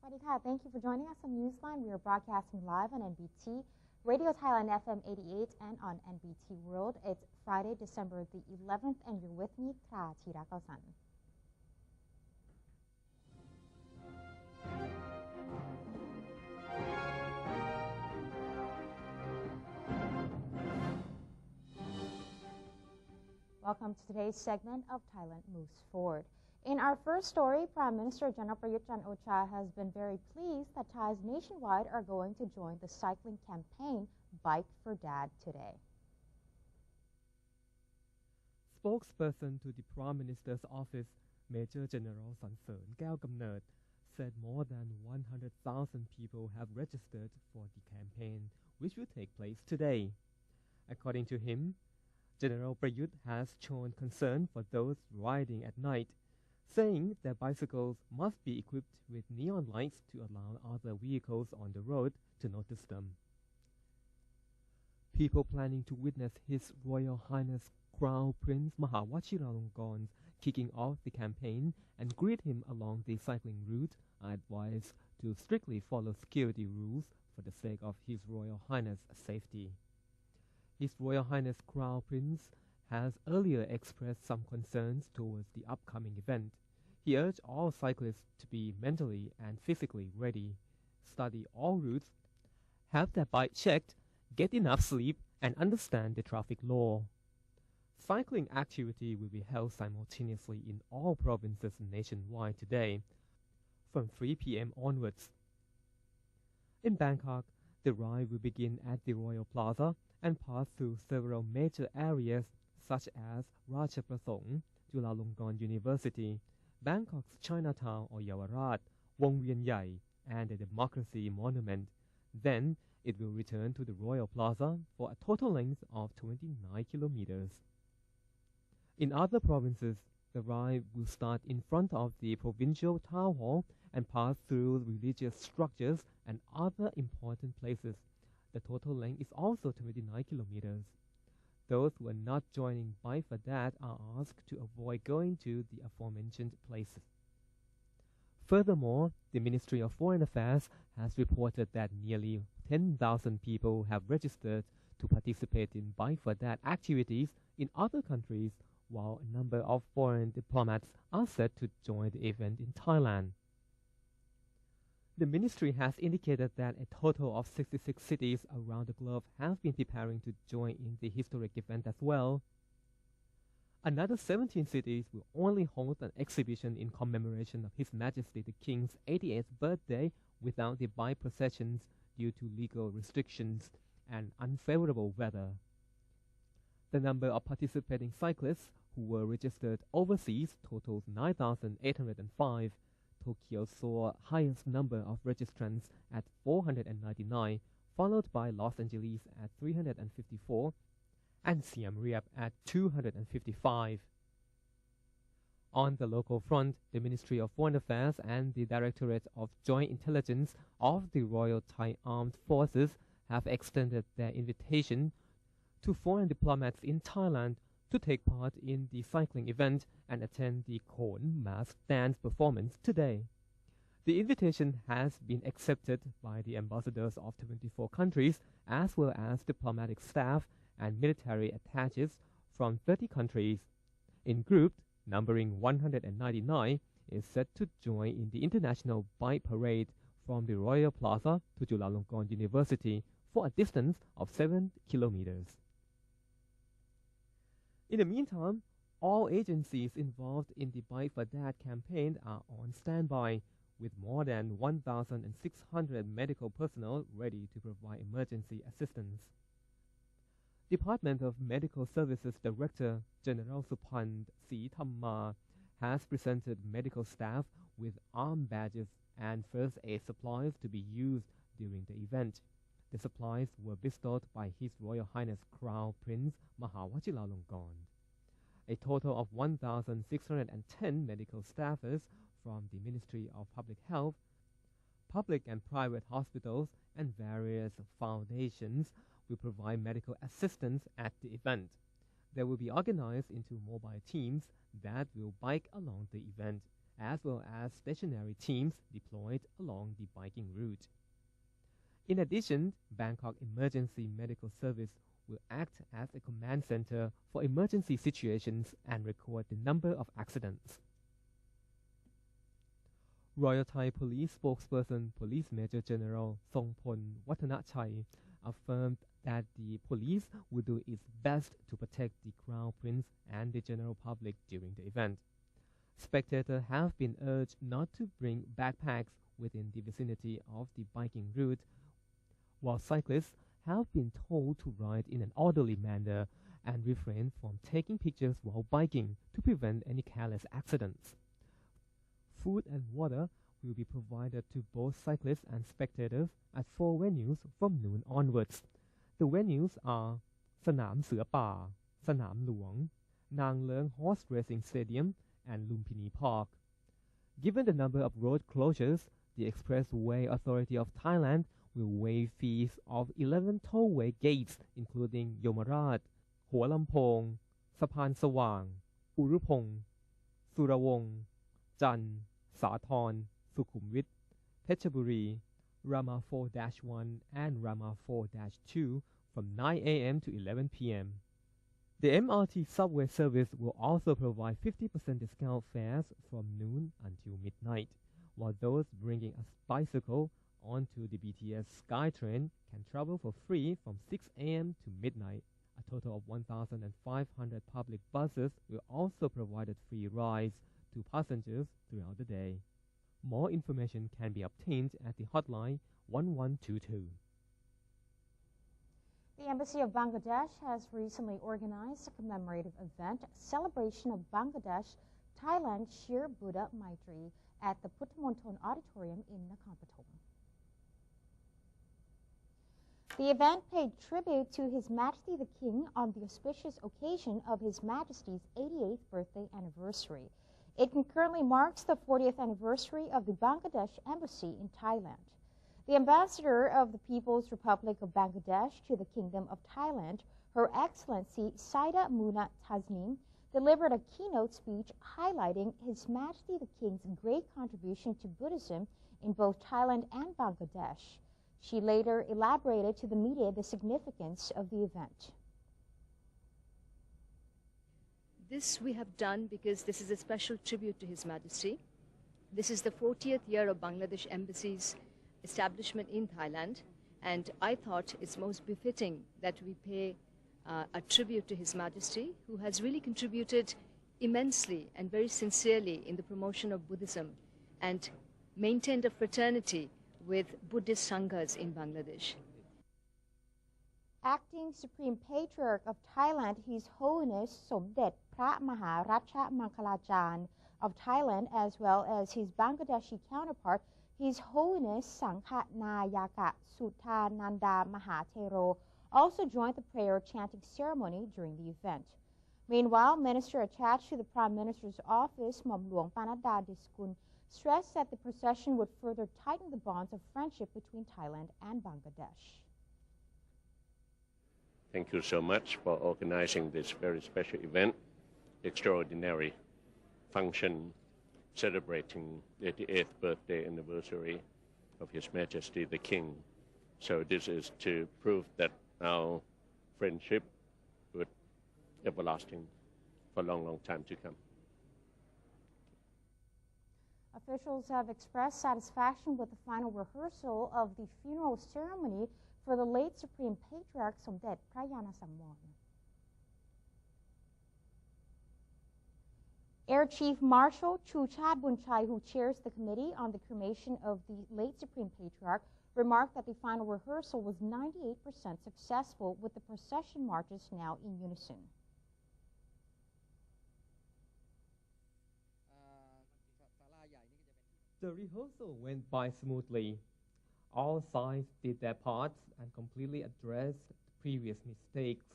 Thank you for joining us on Newsline. We are broadcasting live on NBT, Radio Thailand FM 88 and on NBT World. It's Friday, December the 11th, and you're with me, Tra Chirakalsan. Welcome to today's segment of Thailand Moves Forward. In our first story, Prime Minister General Prayut Chan-o-cha has been very pleased that Thais nationwide are going to join the cycling campaign Bike for Dad today. Spokesperson to the Prime Minister's office, Major General Sansern Kaew-Kamnert, said more than 100,000 people have registered for the campaign, which will take place today. According to him, General Prayut has shown concern for those riding at night, saying that bicycles must be equipped with neon lights to allow other vehicles on the road to notice them. People planning to witness His Royal Highness Crown Prince Maha Vajiralongkorn's kicking off the campaign and greet him along the cycling route are advised to strictly follow security rules for the sake of His Royal Highness' safety. His Royal Highness Crown Prince has earlier expressed some concerns towards the upcoming event. He urged all cyclists to be mentally and physically ready, study all routes, have their bike checked, get enough sleep, and understand the traffic law. Cycling activity will be held simultaneously in all provinces nationwide today, from 3 p.m. onwards. In Bangkok, the ride will begin at the Royal Plaza and pass through several major areas such as Ratchaprasong, Chulalongkorn University, Bangkok's Chinatown or Yawarat, Wong Vian Yai, and the Democracy Monument. Then it will return to the Royal Plaza for a total length of 29 kilometers. In other provinces, the ride will start in front of the Provincial Town Hall and pass through religious structures and other important places. The total length is also 29 kilometers. Those who are not joining Bike for Dad are asked to avoid going to the aforementioned places. Furthermore, the Ministry of Foreign Affairs has reported that nearly 10,000 people have registered to participate in Bike for Dad activities in other countries, while a number of foreign diplomats are set to join the event in Thailand. The ministry has indicated that a total of 66 cities around the globe have been preparing to join in the historic event as well. Another 17 cities will only hold an exhibition in commemoration of His Majesty the King's 88th birthday without the bike processions due to legal restrictions and unfavorable weather. The number of participating cyclists who were registered overseas totals 9,805. Tokyo saw highest number of registrants at 499, followed by Los Angeles at 354 and Siem Reap at 255. On the local front, the Ministry of Foreign Affairs and the Directorate of Joint Intelligence of the Royal Thai Armed Forces have extended their invitation to foreign diplomats in Thailand to take part in the cycling event and attend the Khon mass dance performance today. The invitation has been accepted by the ambassadors of 24 countries as well as diplomatic staff and military attaches from 30 countries. In group numbering 199 is set to join in the International Bike Parade from the Royal Plaza to Chulalongkorn University for a distance of 7 kilometers. In the meantime, all agencies involved in the Bike for Dad campaign are on standby, with more than 1,600 medical personnel ready to provide emergency assistance. Department of Medical Services Director General Supand C. Thamma has presented medical staff with arm badges and first aid supplies to be used during the event. The supplies were bestowed by His Royal Highness Crown Prince Maha Vajiralongkorn. A total of 1,610 medical staffers from the Ministry of Public Health, public and private hospitals, and various foundations will provide medical assistance at the event. They will be organized into mobile teams that will bike along the event as well as stationary teams deployed along the biking route. In addition, Bangkok Emergency Medical Service will act as a command center for emergency situations and record the number of accidents. Royal Thai Police spokesperson Police Major General Songpon Wattanachai affirmed that the police will do its best to protect the Crown Prince and the general public during the event. Spectators have been urged not to bring backpacks within the vicinity of the biking route, while cyclists have been told to ride in an orderly manner and refrain from taking pictures while biking to prevent any careless accidents. Food and water will be provided to both cyclists and spectators at 4 venues from noon onwards. The venues are Sanam Sua Pa, Sanam Luang, Nang Leung Horse Racing Stadium, and Lumpini Park. Given the number of road closures, the Expressway Authority of Thailand will waive fees of 11 tollway gates including Yomaraj, Hua Lampong, Sapan Sawang, Urupong, Surawong, Jan, Sathorn, Sukhumvit, Phetchaburi, Rama 4-1 and Rama 4-2 from 9 a.m. to 11 p.m. The MRT subway service will also provide 50% discount fares from noon until midnight, while those bringing a bicycle onto the BTS SkyTrain can travel for free from 6 a.m. to midnight. A total of 1,500 public buses will also provide free rides to passengers throughout the day. More information can be obtained at the hotline 1122. The Embassy of Bangladesh has recently organized a commemorative event, Celebration of Bangladesh, Thailand Shir Buddha Maitri, at the Puttamonton Auditorium in Nakornpatom. The event paid tribute to His Majesty the King on the auspicious occasion of His Majesty's 88th birthday anniversary. It concurrently marks the 40th anniversary of the Bangladesh Embassy in Thailand. The Ambassador of the People's Republic of Bangladesh to the Kingdom of Thailand, Her Excellency Saida Muna Tasnim, delivered a keynote speech highlighting His Majesty the King's great contribution to Buddhism in both Thailand and Bangladesh. She later elaborated to the media the significance of the event. This we have done because this is a special tribute to His Majesty. This is the 40th year of Bangladesh Embassy's establishment in Thailand, and I thought it's most befitting that we pay a tribute to His Majesty, who has really contributed immensely and very sincerely in the promotion of Buddhism and maintained a fraternity with Buddhist Sanghas in Bangladesh. Acting Supreme Patriarch of Thailand, His Holiness Somdet Phra Maharacha Mangkalacharya of Thailand, as well as his Bangladeshi counterpart, His Holiness Sanghanayaka Suthananda Mahathero, also joined the prayer chanting ceremony during the event. Meanwhile, minister attached to the Prime Minister's office, Mom Luang Panada Diskun, stressed that the procession would further tighten the bonds of friendship between Thailand and Bangladesh. Thank you so much for organizing this very special event, extraordinary function celebrating the 88th birthday anniversary of His Majesty the King. So this is to prove that our friendship would be everlasting for a long, long time to come. Officials have expressed satisfaction with the final rehearsal of the funeral ceremony for the late Supreme Patriarch Somdet Prayana Samwan. Air Chief Marshal Chuchat Bunchai, who chairs the committee on the cremation of the late Supreme Patriarch, remarked that the final rehearsal was 98% successful, with the procession marches now in unison. The rehearsal went by smoothly. All sides did their parts and completely addressed previous mistakes.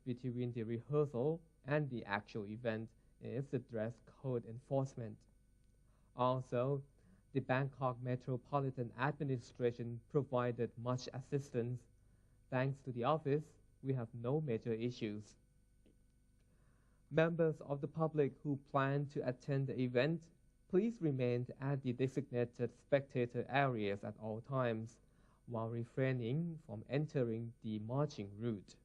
Between the rehearsal and the actual event is the dress code enforcement. Also, the Bangkok Metropolitan Administration provided much assistance. Thanks to the office, we have no major issues. Members of the public who plan to attend the event Please remain at the designated spectator areas at all times, while refraining from entering the marching route.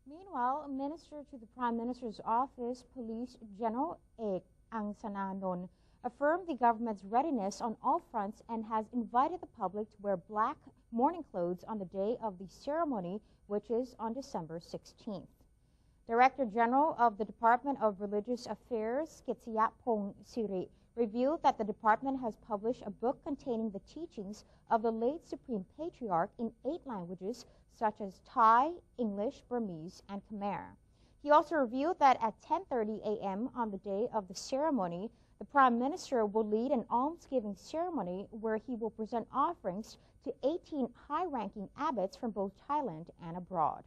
Meanwhile, Minister to the Prime Minister's Office, Police General Ek Angsananon, affirmed the government's readiness on all fronts and has invited the public to wear black mourning clothes on the day of the ceremony, which is on December 16th. Director General of the Department of Religious Affairs, Kitsiyapong Siri, revealed that the department has published a book containing the teachings of the late Supreme Patriarch in 8 languages, such as Thai, English, Burmese, and Khmer. He also revealed that at 10:30 a.m. on the day of the ceremony, the Prime Minister will lead an almsgiving ceremony where he will present offerings to 18 high-ranking abbots from both Thailand and abroad.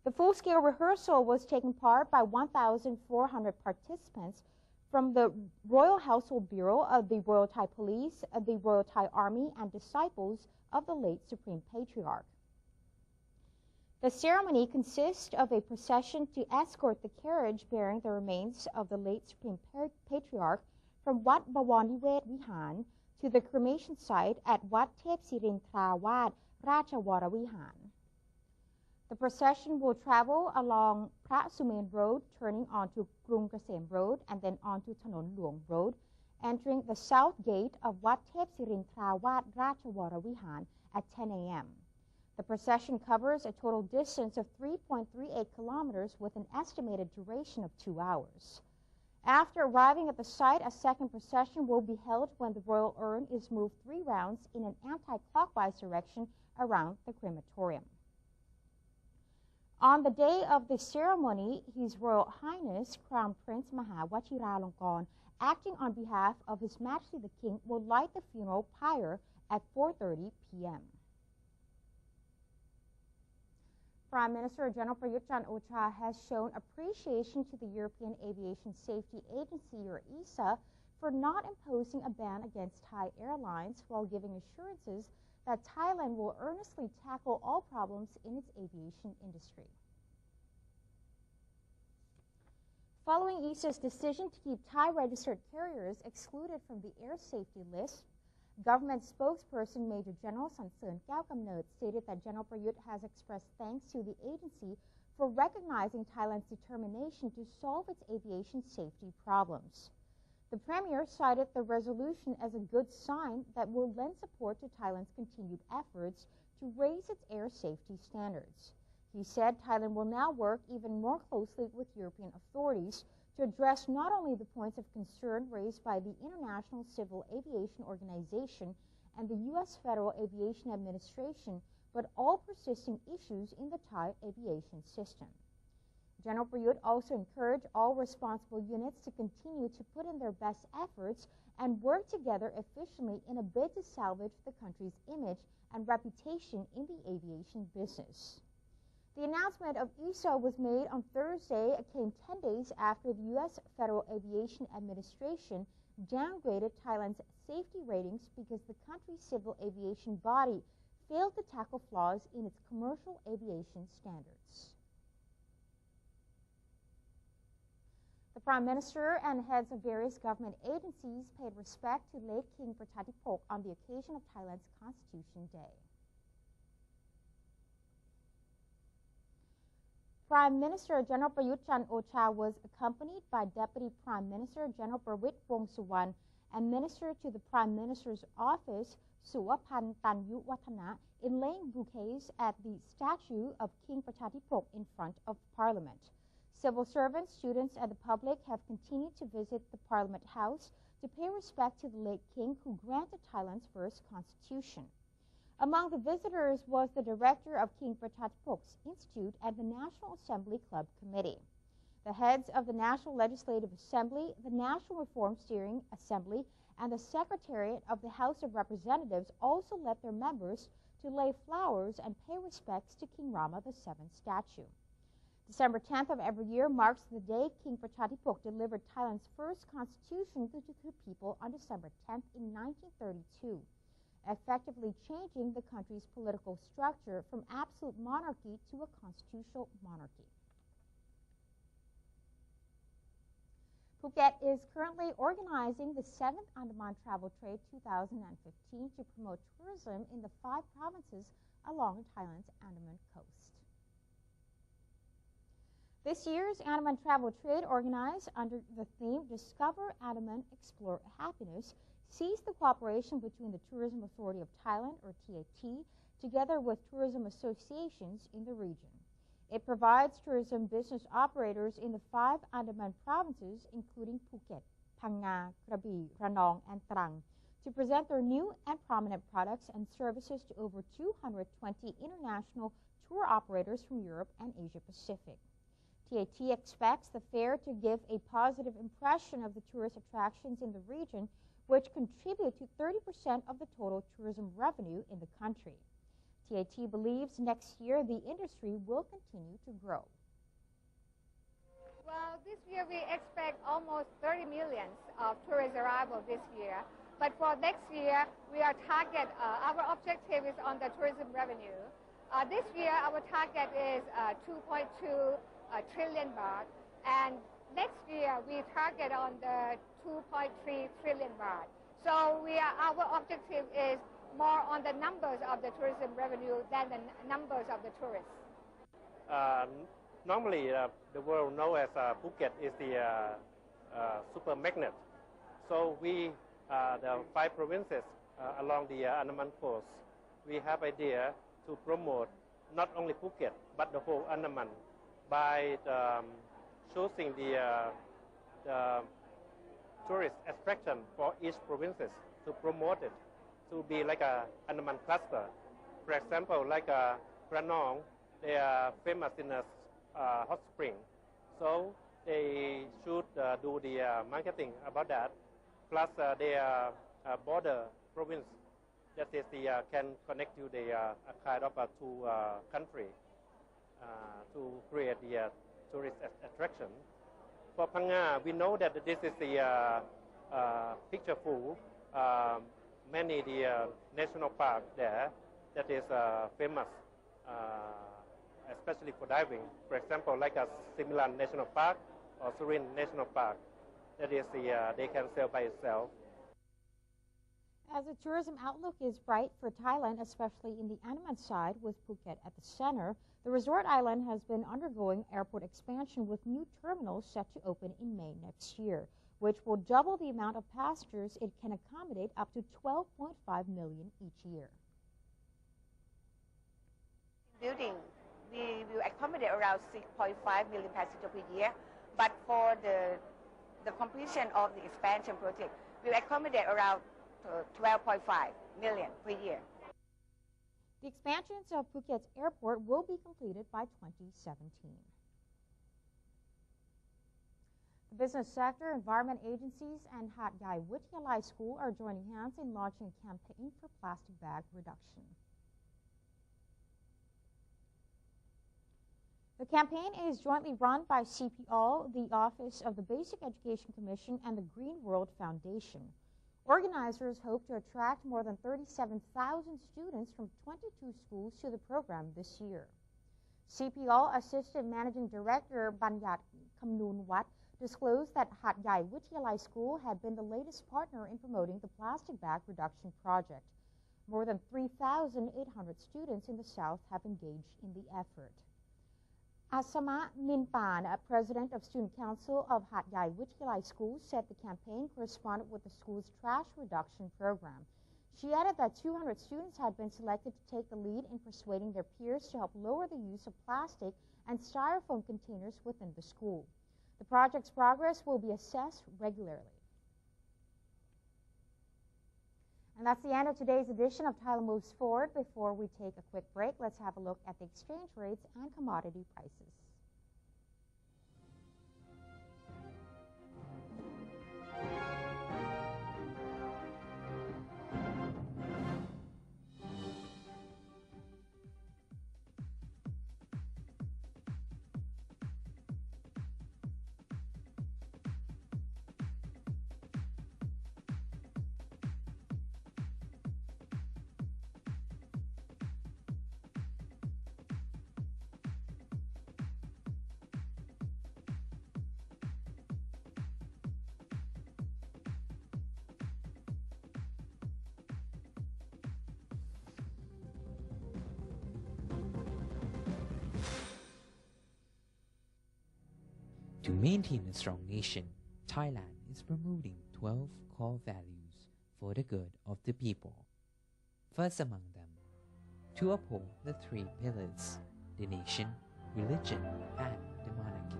The full-scale rehearsal was taken part by 1,400 participants from the Royal Household Bureau of the Royal Thai Police, the Royal Thai Army, and disciples of the late Supreme Patriarch. The ceremony consists of a procession to escort the carriage bearing the remains of the late Supreme Patriarch from Wat Bawaniwet Vihan to the cremation site at Wat Thep Sirintrawat Rachawara Vihan. The procession will travel along Phra Sumen Road, turning onto Krung Kasem Road and then onto Tanon Luong Road, entering the south gate of Wat Thep Sirintrawat Rachawara Vihan at 10 a.m. The procession covers a total distance of 3.38 kilometers with an estimated duration of 2 hours. After arriving at the site, a second procession will be held when the royal urn is moved 3 rounds in an anti-clockwise direction around the crematorium. On the day of the ceremony, His Royal Highness Crown Prince Maha Vajiralongkorn, acting on behalf of His Majesty the King, will light the funeral pyre at 4:30 p.m. Prime Minister General Prayut Chan-o-cha has shown appreciation to the European Aviation Safety Agency, or ESA, for not imposing a ban against Thai airlines while giving assurances that Thailand will earnestly tackle all problems in its aviation industry. Following ESA's decision to keep Thai-registered carriers excluded from the air safety list, Government spokesperson Major General Sansern Kaokamnert stated that General Prayut has expressed thanks to the agency for recognizing Thailand's determination to solve its aviation safety problems. The Premier cited the resolution as a good sign that will lend support to Thailand's continued efforts to raise its air safety standards. He said Thailand will now work even more closely with European authorities to address not only the points of concern raised by the International Civil Aviation Organization and the U.S. Federal Aviation Administration, but all persisting issues in the Thai aviation system. General Prayut also encouraged all responsible units to continue to put in their best efforts and work together efficiently in a bid to salvage the country's image and reputation in the aviation business. The announcement of ESA was made on Thursday. It came 10 days after the U.S. Federal Aviation Administration downgraded Thailand's safety ratings because the country's civil aviation body failed to tackle flaws in its commercial aviation standards. The Prime Minister and heads of various government agencies paid respect to late King Prathatipok on the occasion of Thailand's Constitution Day. Prime Minister General Prayut Chan-o-cha was accompanied by Deputy Prime Minister General Prawit Wongsuwan and Minister to the Prime Minister's Office Suwapan Tanyuwatana in laying bouquets at the statue of King Prathatipok in front of Parliament. Civil servants, students, and the public have continued to visit the Parliament House to pay respect to the late King who granted Thailand's first constitution. Among the visitors was the director of King Prathatipok's Institute and the National Assembly Club Committee. The heads of the National Legislative Assembly, the National Reform Steering Assembly, and the Secretariat of the House of Representatives also led their members to lay flowers and pay respects to King Rama VII's statue. December 10th of every year marks the day King Prathatipok delivered Thailand's first constitution to the people on December 10th in 1932. Effectively changing the country's political structure from absolute monarchy to a constitutional monarchy. Phuket is currently organizing the 7th Andaman Travel Trade 2015 to promote tourism in the 5 provinces along Thailand's Andaman coast. This year's Andaman Travel Trade, organized under the theme Discover Andaman, Explore Happiness, sees the cooperation between the Tourism Authority of Thailand, or TAT, together with tourism associations in the region. It provides tourism business operators in the 5 Andaman provinces, including Phuket, Phang Nga, Krabi, Ranong, and Trang, to present their new and prominent products and services to over 220 international tour operators from Europe and Asia Pacific. TAT expects the fair to give a positive impression of the tourist attractions in the region, which contribute to 30% of the total tourism revenue in the country. TAT believes next year the industry will continue to grow. Well, this year we expect almost 30 million of tourist arrival this year. But for next year, our objective is on the tourism revenue. This year, our target is 2.2 trillion baht. And next year, we target on the 2.3 trillion baht. So our objective is more on the numbers of the tourism revenue than the numbers of the tourists. Normally, the world known as Phuket is the super magnet. So we, the 5 provinces along the Andaman coast, we have idea to promote not only Phuket but the whole Andaman by choosing the tourist attraction for each provinces to promote it to be like a Andaman cluster. For example, like Ranong, they are famous in a hot spring, so they should do the marketing about that. Plus, they are border province that is can connect to the kind of two country to create the tourist attraction. For Phang Nga, we know that this is the pictureful. Many the national park there that is famous, especially for diving. For example, like a Similan National Park or Surin National Park, that is they can sell by itself. As the tourism outlook is bright for Thailand, especially in the Andaman side with Phuket at the center, the resort island has been undergoing airport expansion with new terminals set to open in May next year, which will double the amount of passengers it can accommodate, up to 12.5 million each year. Building, we will accommodate around 6.5 million passengers per year, but for the completion of the expansion project, we will accommodate around 12.5 million per year. The expansions of Phuket's airport will be completed by 2017. The business sector, environment agencies, and Hat Yai Wityalai School are joining hands in launching a campaign for plastic bag reduction. The campaign is jointly run by CPO, the Office of the Basic Education Commission, and the Green World Foundation. Organizers hope to attract more than 37,000 students from 22 schools to the program this year. CPO Assistant Managing Director Banyat Kamnoon Wat disclosed that Hat Yai Wityalai School had been the latest partner in promoting the plastic bag reduction project. More than 3,800 students in the South have engaged in the effort. Asama Minpan, president of Student Council of Hat Yai Wityalai School, said the campaign corresponded with the school's trash reduction program. She added that 200 students had been selected to take the lead in persuading their peers to help lower the use of plastic and styrofoam containers within the school. The project's progress will be assessed regularly. And that's the end of today's edition of Thailand Moves Forward. Before we take a quick break, let's have a look at the exchange rates and commodity prices. To maintain a strong nation, Thailand is promoting 12 core values for the good of the people. First among them, to uphold the three pillars: the nation, religion, and the monarchy.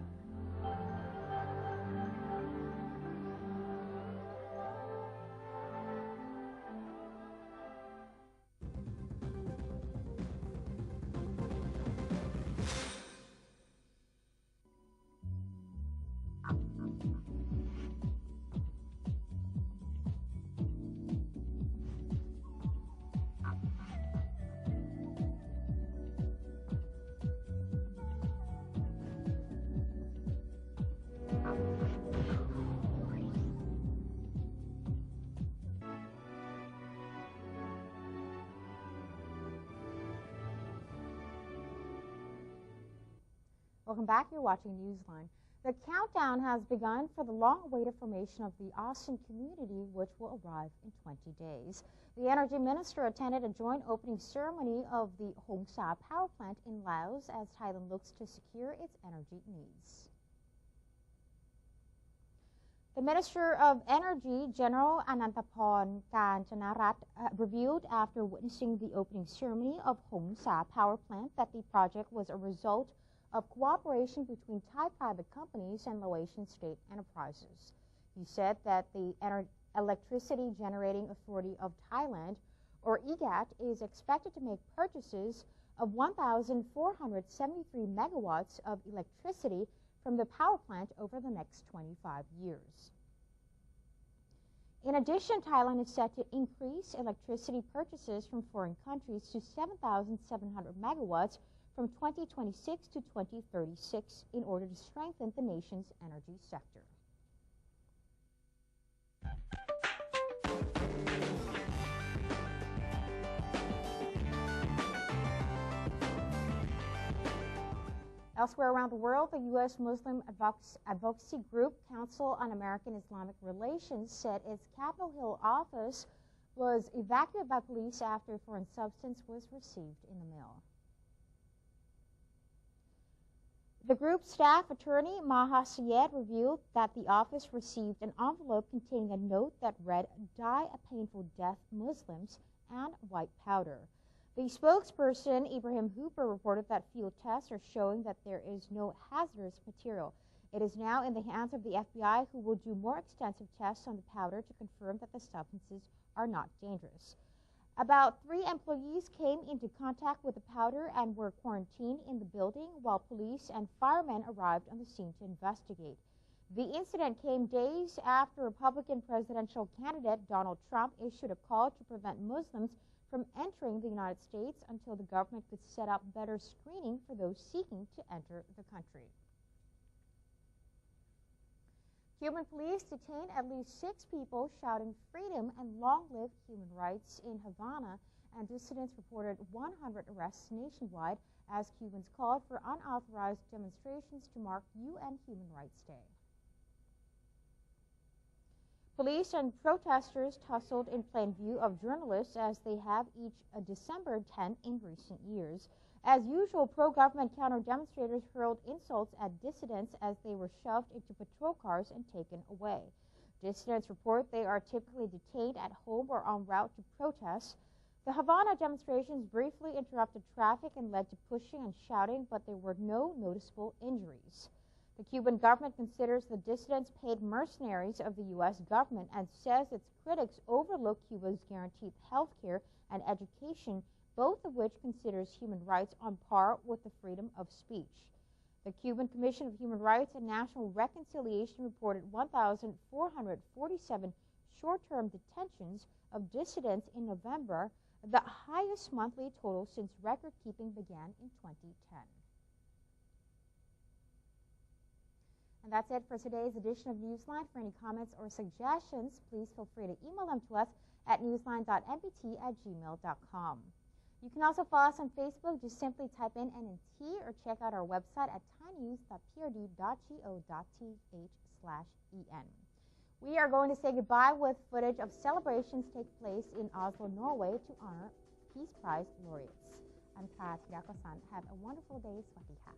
Welcome back. You're watching Newsline. The countdown has begun for the long-awaited formation of the Austin community, which will arrive in 20 days. The Energy Minister attended a joint opening ceremony of the Hong Sa power plant in Laos as Thailand looks to secure its energy needs. The Minister of Energy, General Anantaporn Kanchanarat, revealed after witnessing the opening ceremony of Hong Sa power plant that the project was a result of cooperation between Thai private companies and Laotian state enterprises. He said that the Electricity Generating Authority of Thailand, or EGAT, is expected to make purchases of 1,473 megawatts of electricity from the power plant over the next 25 years. In addition, Thailand is set to increase electricity purchases from foreign countries to 7,700 megawatts from 2026 to 2036 in order to strengthen the nation's energy sector. Elsewhere around the world, the U.S. Muslim advocacy group Council on American Islamic Relations said its Capitol Hill office was evacuated by police after a foreign substance was received in the mail. The group's staff attorney, Maha Syed, revealed that the office received an envelope containing a note that read, "Die a painful death, Muslims," and white powder. The spokesperson, Ibrahim Hooper, reported that field tests are showing that there is no hazardous material. It is now in the hands of the FBI, who will do more extensive tests on the powder to confirm that the substances are not dangerous. About 3 employees came into contact with the powder and were quarantined in the building while police and firemen arrived on the scene to investigate. The incident came days after Republican presidential candidate Donald Trump issued a call to prevent Muslims from entering the United States until the government could set up better screening for those seeking to enter the country. Cuban police detained at least 6 people shouting freedom and long live human rights in Havana, and dissidents reported 100 arrests nationwide as Cubans called for unauthorized demonstrations to mark UN Human Rights Day. Police and protesters tussled in plain view of journalists as they have each December 10 in recent years. As usual, pro-government counter-demonstrators hurled insults at dissidents as they were shoved into patrol cars and taken away. Dissidents report they are typically detained at home or en route to protests. The Havana demonstrations briefly interrupted traffic and led to pushing and shouting, but there were no noticeable injuries. The Cuban government considers the dissidents paid mercenaries of the U.S. government and says its critics overlook Cuba's guaranteed health care and education, both of which considers human rights on par with the freedom of speech. The Cuban Commission of Human Rights and National Reconciliation reported 1,447 short-term detentions of dissidents in November, the highest monthly total since record-keeping began in 2010. And that's it for today's edition of Newsline. For any comments or suggestions, please feel free to email them to us at newsline.nbt@gmail.com. You can also follow us on Facebook. Just simply type in NNT or check out our website at thainews.prd.go.th/en. We are going to say goodbye with footage of celebrations take place in Oslo, Norway to honor Peace Prize laureates. I'm Kara Tirakosan. Have a wonderful day. Sawasdee ka.